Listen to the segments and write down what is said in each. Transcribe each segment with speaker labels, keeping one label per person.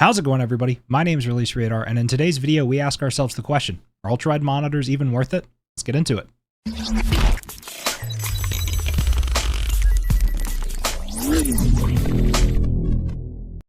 Speaker 1: How's it going, everybody? My name is Release Radar, and in today's video, we ask ourselves the question, are Ultrawide monitors even worth it? Let's get into it.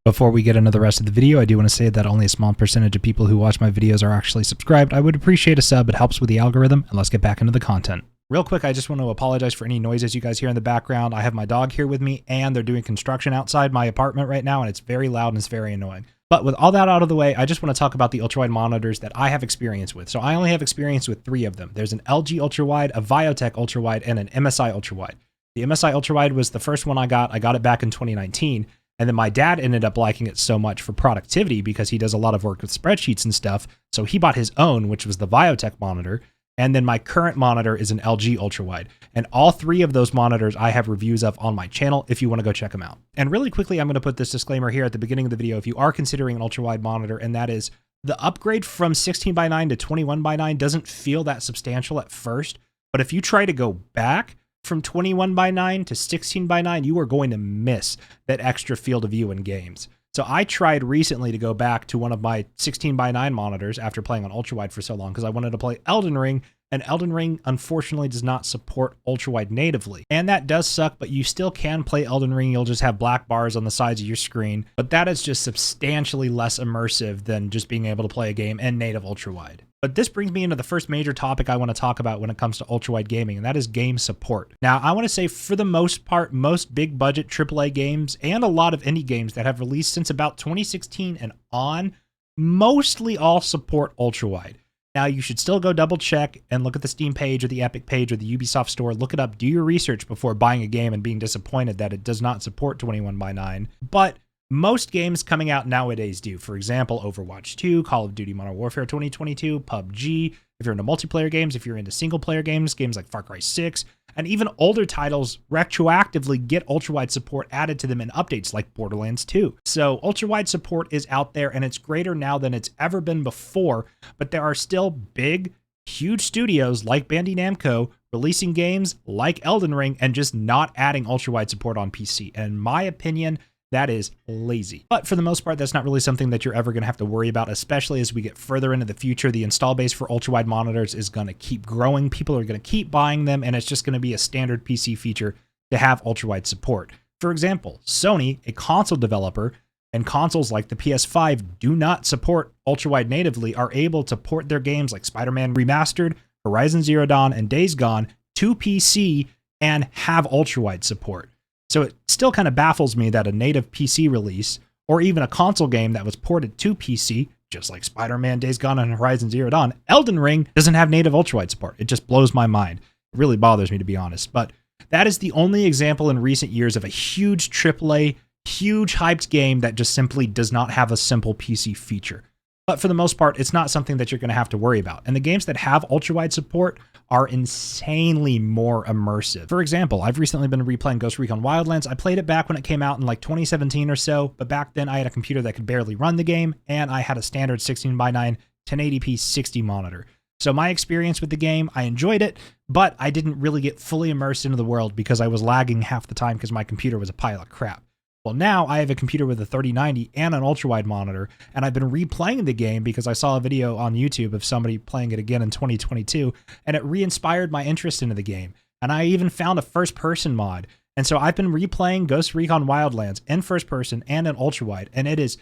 Speaker 1: Before we get into the rest of the video, I do want to say that only a small percentage of people who watch my videos are actually subscribed. I would appreciate a sub, it helps with the algorithm, and let's get back into the content. Real quick, I just want to apologize for any noises you guys hear in the background. I have my dog here with me, and they're doing construction outside my apartment right now, and it's very loud and it's very annoying. But with all that out of the way, I just want to talk about the ultrawide monitors that I have experience with. So I only have experience with 3 of them. There's an LG Ultrawide, a Viotech Ultrawide, and an MSI Ultrawide. The MSI Ultrawide was the first one I got. I got it back in 2019. And then my dad ended up liking it so much for productivity because he does a lot of work with spreadsheets and stuff. So he bought his own, which was the Viotech monitor. And then my current monitor is an LG Ultrawide. And all 3 of those monitors I have reviews of on my channel if you want to go check them out. And really quickly, I'm going to put this disclaimer here at the beginning of the video if you are considering an ultrawide monitor, and that is the upgrade from 16:9 to 21:9 doesn't feel that substantial at first. But if you try to go back from 21:9 to 16:9, you are going to miss that extra field of view in games. So I tried recently to go back to one of my 16:9 monitors after playing on ultrawide for so long because I wanted to play Elden Ring, and Elden Ring unfortunately does not support ultrawide natively. And that does suck, but you still can play Elden Ring. You'll just have black bars on the sides of your screen, but that is just substantially less immersive than just being able to play a game in native ultrawide. But this brings me into the first major topic I want to talk about when it comes to ultrawide gaming, and that is game support. Now, I want to say for the most part, most big budget AAA games and a lot of indie games that have released since about 2016 and on, mostly all support ultrawide. Now, you should still go double check and look at the Steam page or the Epic page or the Ubisoft store. Look it up, do your research before buying a game and being disappointed that it does not support 21:9. But most games coming out nowadays do. For example, Overwatch 2, Call of Duty Modern Warfare 2022, PUBG. If you're into multiplayer games, if you're into single-player games, games like Far Cry 6, and even older titles retroactively get ultrawide support added to them in updates like Borderlands 2. So ultrawide support is out there, and it's greater now than it's ever been before, but there are still big, huge studios like Bandai Namco releasing games like Elden Ring and just not adding ultrawide support on PC. And in my opinion, that is lazy. But for the most part, that's not really something that you're ever going to have to worry about, especially as we get further into the future. The install base for ultrawide monitors is going to keep growing. People are going to keep buying them, and it's just going to be a standard PC feature to have ultrawide support. For example, Sony, a console developer, and consoles like the PS5 do not support ultrawide natively, are able to port their games like Spider-Man Remastered, Horizon Zero Dawn, and Days Gone to PC and have ultrawide support. So it still kind of baffles me that a native PC release, or even a console game that was ported to PC, just like Spider-Man, Days Gone, and Horizon Zero Dawn, Elden Ring doesn't have native ultrawide support. It just blows my mind. It really bothers me, to be honest. But that is the only example in recent years of a huge AAA, huge hyped game that just simply does not have a simple PC feature. But for the most part, it's not something that you're going to have to worry about. And the games that have ultrawide support are insanely more immersive. For example, I've recently been replaying Ghost Recon Wildlands. I played it back when it came out in like 2017 or so, but back then I had a computer that could barely run the game, and I had a standard 16:9 1080p 60 monitor. So my experience with the game, I enjoyed it, but I didn't really get fully immersed into the world because I was lagging half the time because my computer was a pile of crap. Well, now I have a computer with a 3090 and an ultrawide monitor, and I've been replaying the game because I saw a video on YouTube of somebody playing it again in 2022, and it re-inspired my interest into the game. And I even found a first-person mod. And so I've been replaying Ghost Recon Wildlands in first-person and in ultrawide, and it is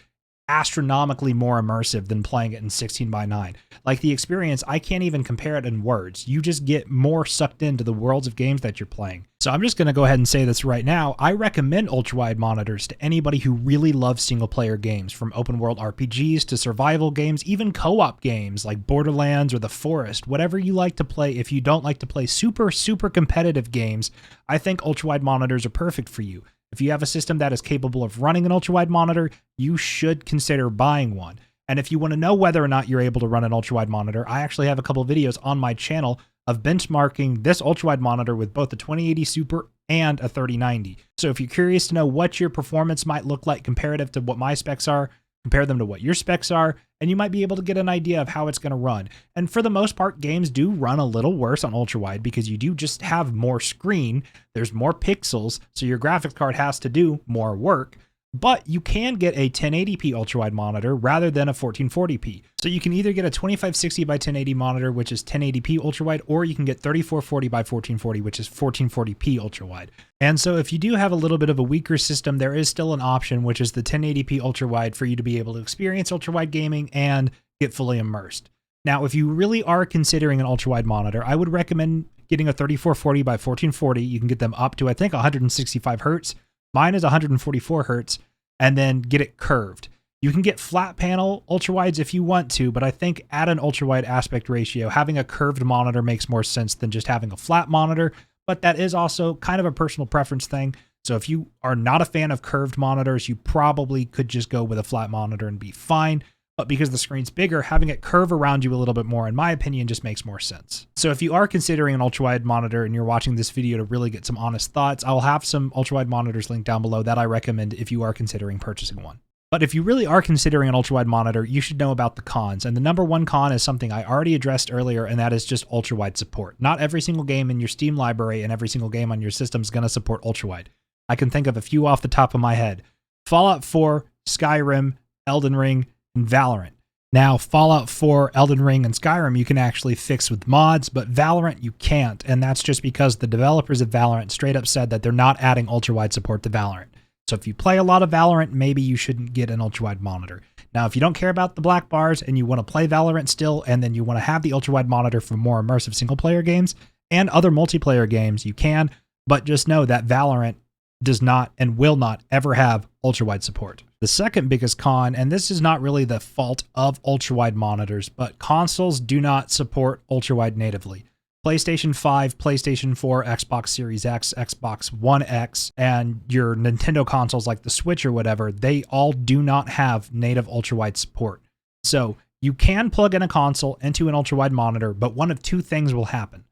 Speaker 1: astronomically more immersive than playing it in 16:9. Like, the experience, I can't even compare it in words. You just get more sucked into the worlds of games that you're playing. So I'm just going to go ahead and say this right now. I recommend ultrawide monitors to anybody who really loves single-player games, from open-world RPGs to survival games, even co-op games like Borderlands or The Forest. Whatever you like to play, if you don't like to play super, super competitive games, I think ultrawide monitors are perfect for you. If you have a system that is capable of running an ultrawide monitor, you should consider buying one. And if you want to know whether or not you're able to run an ultrawide monitor, I actually have a couple videos on my channel of benchmarking this ultrawide monitor with both the 2080 Super and a 3090. So if you're curious to know what your performance might look like comparative to what my specs are, compare them to what your specs are, and you might be able to get an idea of how it's going to run. And for the most part, games do run a little worse on ultrawide because you do just have more screen, there's more pixels, so your graphics card has to do more work. But you can get a 1080p ultrawide monitor rather than a 1440p. So you can either get a 2560 by 1080 monitor, which is 1080p ultrawide, or you can get 3440 by 1440, which is 1440p ultrawide. And so if you do have a little bit of a weaker system, there is still an option, which is the 1080p ultrawide, for you to be able to experience ultrawide gaming and get fully immersed. Now, if you really are considering an ultrawide monitor, I would recommend getting a 3440 by 1440. You can get them up to, I think, 165 hertz. Mine is 144 hertz, and then get it curved. You can get flat panel ultrawides if you want to, but I think at an ultrawide aspect ratio, having a curved monitor makes more sense than just having a flat monitor, but that is also kind of a personal preference thing. So if you are not a fan of curved monitors, you probably could just go with a flat monitor and be fine. But because the screen's bigger, having it curve around you a little bit more, in my opinion, just makes more sense. So if you are considering an ultrawide monitor and you're watching this video to really get some honest thoughts, I'll have some ultrawide monitors linked down below that I recommend if you are considering purchasing one. But if you really are considering an ultrawide monitor, you should know about the cons. And the number one con is something I already addressed earlier, and that is just ultrawide support. Not every single game in your Steam library and every single game on your system is going to support ultrawide. I can think of a few off the top of my head. Fallout 4, Skyrim, Elden Ring, and Valorant. Now, Fallout 4, Elden Ring, and Skyrim you can actually fix with mods, but Valorant you can't, and that's just because the developers of Valorant straight up said that they're not adding ultrawide support to Valorant. So if you play a lot of Valorant, maybe you shouldn't get an ultrawide monitor. Now, if you don't care about the black bars and you want to play Valorant still, and then you want to have the ultrawide monitor for more immersive single-player games and other multiplayer games, you can, but just know that Valorant does not and will not ever have ultrawide support. The second biggest con, and this is not really the fault of ultrawide monitors, but consoles do not support ultrawide natively. PlayStation 5, PlayStation 4, Xbox Series X, Xbox One X, and your Nintendo consoles like the Switch or whatever, they all do not have native ultrawide support. So you can plug in a console into an ultrawide monitor, but one of two things will happen.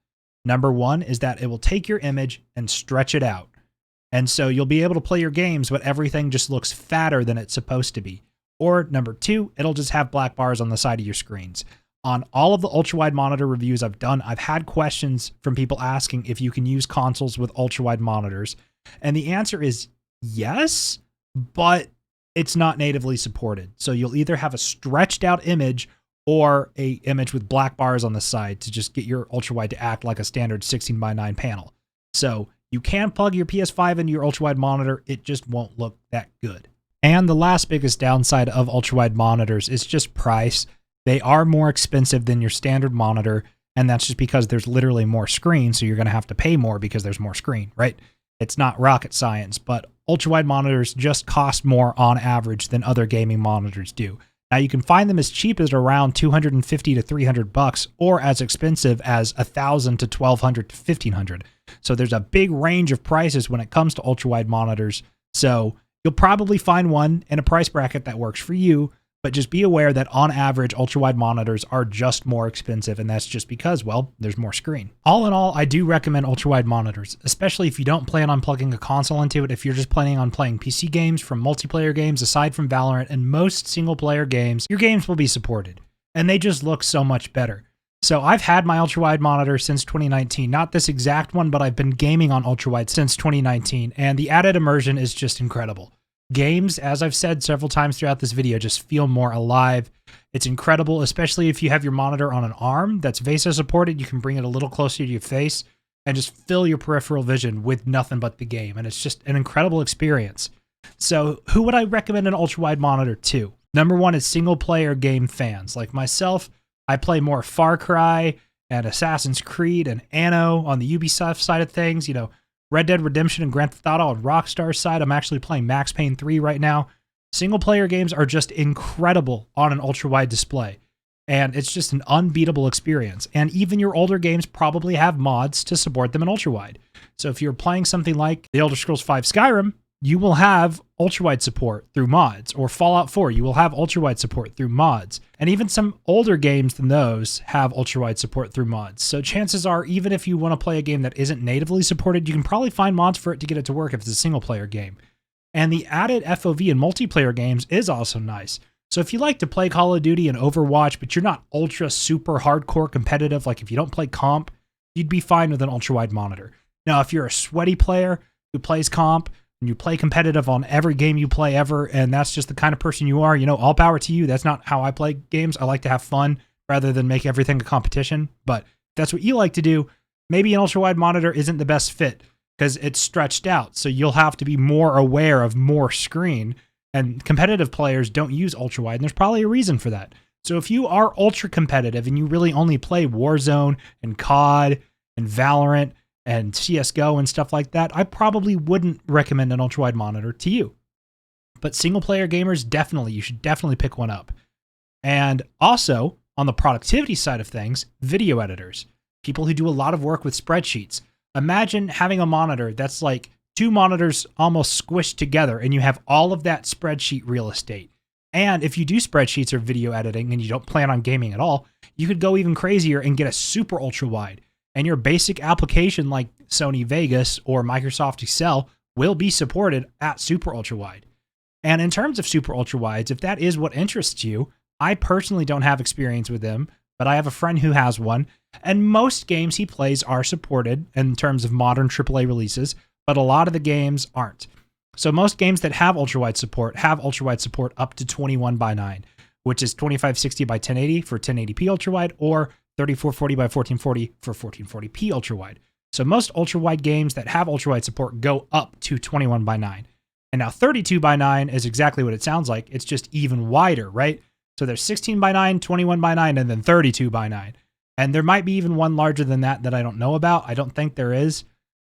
Speaker 1: Number one is that it will take your image and stretch it out. And so you'll be able to play your games, but everything just looks fatter than it's supposed to be. Or number two, it'll just have black bars on the side of your screens. On all of the ultrawide monitor reviews I've done, I've had questions from people asking if you can use consoles with ultrawide monitors. And the answer is yes, but it's not natively supported. So you'll either have a stretched out image or a image with black bars on the side to just get your ultrawide to act like a standard 16:9 panel. So you can plug your PS5 into your ultrawide monitor, it just won't look that good. And the last biggest downside of ultrawide monitors is just price. They are more expensive than your standard monitor, and that's just because there's literally more screen, so you're going to have to pay more because there's more screen, right? It's not rocket science, but ultrawide monitors just cost more on average than other gaming monitors do. Now you can find them as cheap as around $250 to $300, or as expensive as $1,000 to $1,200 to $1,500. So there's a big range of prices when it comes to ultrawide monitors. So you'll probably find one in a price bracket that works for you, but just be aware that on average, ultrawide monitors are just more expensive, and that's just because, well, there's more screen. All in all, I do recommend ultrawide monitors, especially if you don't plan on plugging a console into it. If you're just planning on playing PC games, from multiplayer games, aside from Valorant and most single-player games, your games will be supported, and they just look so much better. So I've had my ultrawide monitor since 2019, not this exact one, but I've been gaming on ultrawide since 2019, and the added immersion is just incredible. Games, as I've said several times throughout this video, just feel more alive. It's incredible, especially if you have your monitor on an arm that's VESA supported. You can bring it a little closer to your face and just fill your peripheral vision with nothing but the game. And it's just an incredible experience. So who would I recommend an ultrawide monitor to? Number one is single player game fans. Like myself, I play more Far Cry and Assassin's Creed and Anno on the Ubisoft side of things, you know, Red Dead Redemption and Grand Theft Auto on Rockstar's side. I'm actually playing Max Payne 3 right now. Single-player games are just incredible on an ultra-wide display, and it's just an unbeatable experience. And even your older games probably have mods to support them in ultra-wide. So if you're playing something like The Elder Scrolls V Skyrim, you will have ultra-wide support through mods, or Fallout 4, you will have ultra-wide support through mods. And even some older games than those have ultra-wide support through mods. So chances are, even if you want to play a game that isn't natively supported, you can probably find mods for it to get it to work if it's a single-player game. And the added FOV in multiplayer games is also nice. So if you like to play Call of Duty and Overwatch, but you're not ultra super hardcore competitive, like if you don't play comp, you'd be fine with an ultra-wide monitor. Now, if you're a sweaty player who plays comp, and you play competitive on every game you play ever, and that's just the kind of person you are, you know, all power to you. That's not how I play games. I like to have fun rather than make everything a competition. But if that's what you like to do, maybe an ultra-wide monitor isn't the best fit because it's stretched out. So you'll have to be more aware of more screen, and competitive players don't use ultra-wide, and there's probably a reason for that. So if you are ultra competitive and you really only play Warzone and COD and Valorant and CSGO and stuff like that, I probably wouldn't recommend an ultra-wide monitor to you. But single player gamers, definitely, you should definitely pick one up. And also, on the productivity side of things, video editors, people who do a lot of work with spreadsheets. Imagine having a monitor that's like 2 monitors almost squished together, and you have all of that spreadsheet real estate. And if you do spreadsheets or video editing and you don't plan on gaming at all, you could go even crazier and get a super ultra wide. And your basic application like Sony Vegas or Microsoft Excel will be supported at super ultra wide. And in terms of super ultra wides, if that is what interests you, I personally don't have experience with them, but I have a friend who has one. And most games he plays are supported in terms of modern AAA releases, but a lot of the games aren't. So most games that have ultra-wide support have ultra-wide support up to 21:9, which is 2560 by 1080 for 1080p ultra-wide, or 3440 by 1440 for 1440p ultra-wide. So most ultra-wide games that have ultra-wide support go up to 21:9. And now 32:9 is exactly what it sounds like. It's just even wider, right? So there's 16:9, 21:9, and then 32:9. And there might be even one larger than that I don't know about. I don't think there is.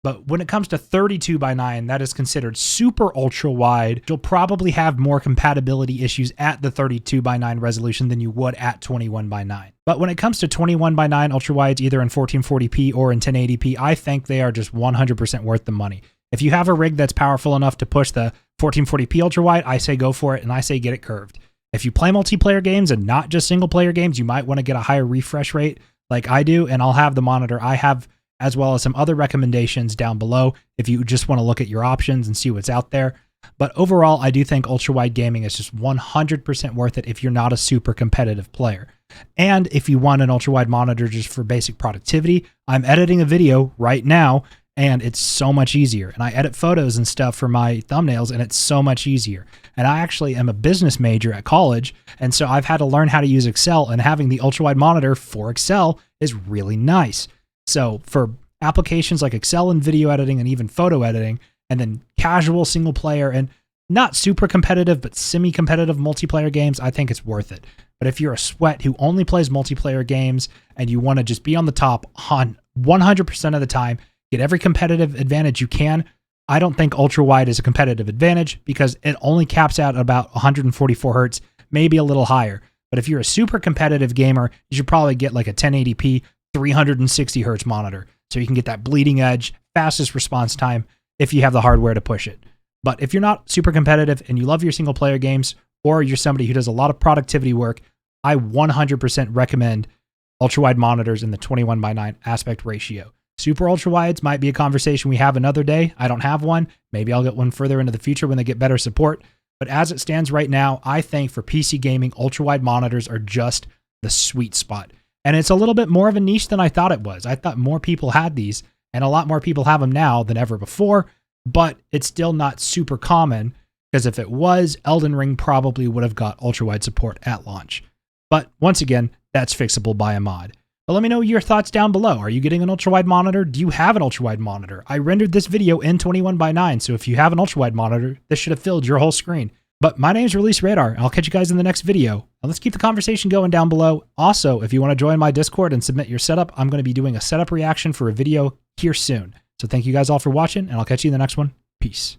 Speaker 1: But when it comes to 32:9, that is considered super ultra wide. You'll probably have more compatibility issues at the 32:9 resolution than you would at 21:9. But when it comes to 21:9 ultra wides, either in 1440p or in 1080p, I think they are just 100% worth the money. If you have a rig that's powerful enough to push the 1440p ultra wide, I say go for it, and I say get it curved. If you play multiplayer games and not just single player games, you might want to get a higher refresh rate like I do, and I'll have the monitor I have, as well as some other recommendations down below if you just want to look at your options and see what's out there. But overall, I do think ultra-wide gaming is just 100% worth it if you're not a super competitive player. And if you want an ultra-wide monitor just for basic productivity, I'm editing a video right now, and it's so much easier. And I edit photos and stuff for my thumbnails, and it's so much easier. And I actually am a business major at college, and so I've had to learn how to use Excel, and having the ultra-wide monitor for Excel is really nice. So for applications like Excel and video editing and even photo editing, and then casual single player and not super competitive, but semi-competitive multiplayer games, I think it's worth it. But if you're a sweat who only plays multiplayer games and you want to just be on the top on 100% of the time, get every competitive advantage you can, I don't think ultra-wide is a competitive advantage because it only caps out at about 144 hertz, maybe a little higher. But if you're a super competitive gamer, you should probably get like a 1080p 360 hertz monitor so you can get that bleeding edge, fastest response time if you have the hardware to push it. But if you're not super competitive and you love your single player games, or you're somebody who does a lot of productivity work, I 100% recommend ultra-wide monitors in the 21:9 aspect ratio. Super ultra-wides might be a conversation we have another day. I don't have one. Maybe I'll get one further into the future when they get better support. But as it stands right now, I think for PC gaming, ultra-wide monitors are just the sweet spot. And it's a little bit more of a niche than I thought it was. I thought more people had these, and a lot more people have them now than ever before, but it's still not super common, because if it was, Elden Ring probably would have got ultra-wide support at launch. But once again, that's fixable by a mod. But let me know your thoughts down below. Are you getting an ultra-wide monitor? Do you have an ultra-wide monitor? I rendered this video in 21:9, so if you have an ultra-wide monitor, this should have filled your whole screen. But my name is Release Radar, and I'll catch you guys in the next video. And let's keep the conversation going down below. Also, if you want to join my Discord and submit your setup, I'm going to be doing a setup reaction for a video here soon. So thank you guys all for watching, and I'll catch you in the next one. Peace.